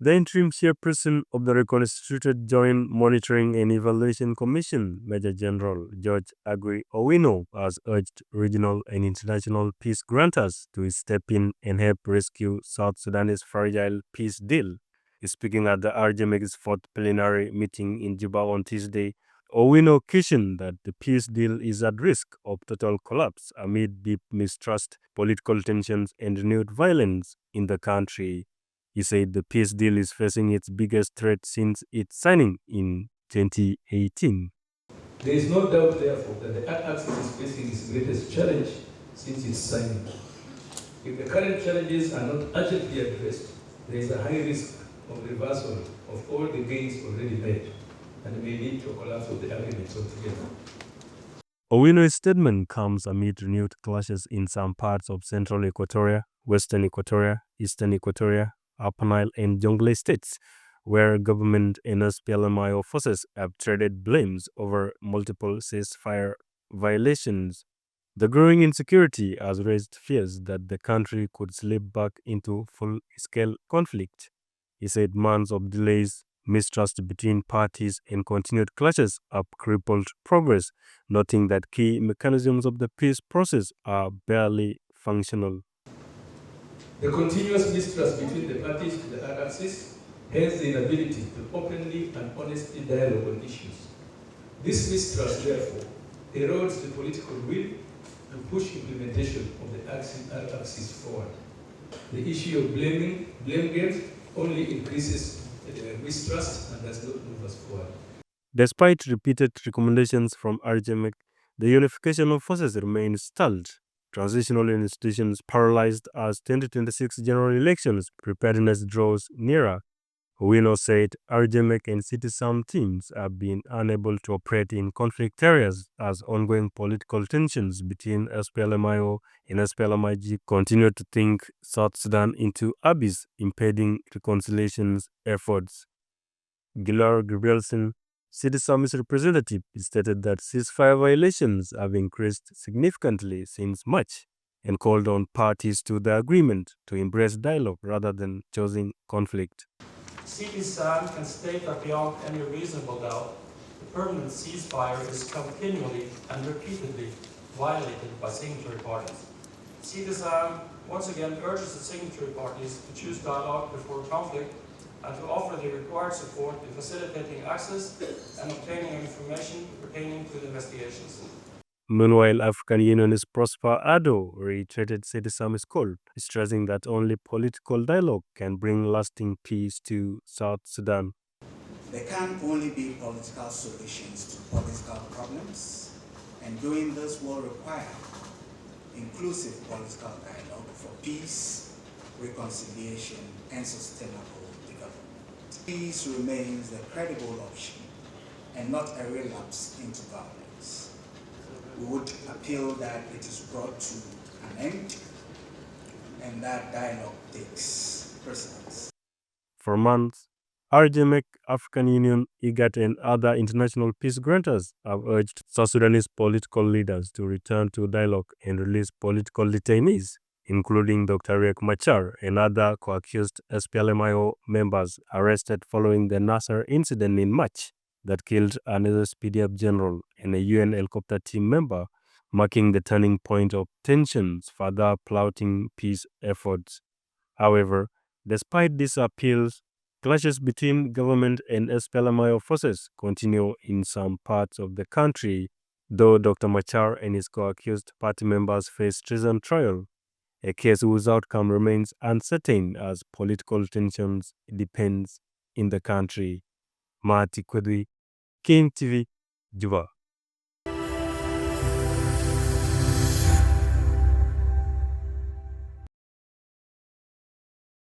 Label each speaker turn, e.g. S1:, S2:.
S1: The interim chairperson of the Reconstituted Joint Monitoring and Evaluation Commission, Major General George Aggrey Owino, has urged regional and international peace grantors to step in and help rescue South Sudan's fragile peace deal. Speaking at the R-JMEC's fourth plenary meeting in Juba on Tuesday, Owino cautioned that the peace deal is at risk of total collapse amid deep mistrust, political tensions, and renewed violence in the country. He said the peace deal is facing its biggest threat since its signing in 2018.
S2: There is no doubt, therefore, that the axis is facing its greatest challenge since its signing. If the current challenges are not urgently addressed, there is a high risk of reversal of all the gains already made, and may lead to a collapse of the agreements altogether.
S1: Owino's statement comes amid renewed clashes in some parts of central Equatoria, western Equatoria, eastern Equatoria, Upper Nile, and Jonglei states, where government and SPLMIO forces have traded blames over multiple ceasefire violations. The growing insecurity has raised fears that the country could slip back into full-scale conflict. He said months of delays, mistrust between parties, and continued clashes have crippled progress, noting that key mechanisms of the peace process are barely functional.
S2: The continuous mistrust between the parties to the axis, hence the inability to openly and honestly dialogue on issues. This mistrust, therefore, erodes the political will to push implementation of the axis forward. The issue of blame games only increases mistrust and does not move us forward.
S1: Despite repeated recommendations from R-JMEC, the unification of forces remains stalled. Transitional institutions paralyzed as 2026 general elections preparedness draws nearer. Owino said R-JMEC and citizen teams have been unable to operate in conflict areas as ongoing political tensions between SPLMIO and SPLMIG continue to sink South Sudan into abyss, impeding reconciliation efforts. Gilar Gabrielson, citizen's representative, stated that ceasefire violations have increased significantly since March and called on parties to the agreement to embrace dialogue rather than choosing conflict.
S3: Citizen can state that beyond any reasonable doubt, the permanent ceasefire is continually and repeatedly violated by signatory parties. Citizen once again urges the signatory parties to choose dialogue before conflict and to offer the required support in facilitating access and obtaining information pertaining to the investigations.
S1: Meanwhile, African Unionist Prosper Addo reiterated Citizen's call, stressing that only political dialogue can bring lasting peace to South Sudan.
S4: There can only be political solutions to political problems, and doing this will require inclusive political dialogue for peace, reconciliation, and sustainable development. Peace remains the credible option and not a relapse into violence. We would appeal that it is brought to an end and that dialogue takes precedence.
S1: For months, R-JMEC, African Union, IGAD, and other international peace grantors have urged South Sudanese political leaders to return to dialogue and release political detainees, including Dr. Riek Machar and other co-accused SPLMIO members arrested following the Nasser incident in March that killed an SPDF general and a UN helicopter team member, marking the turning point of tensions further flouting peace efforts. However, despite these appeals, clashes between government and SPLMIO forces continue in some parts of the country, though Dr. Machar and his co-accused party members face treason trial, a case whose outcome remains uncertain as political tensions depends in the country. Matik Kueth, King TV, Juba.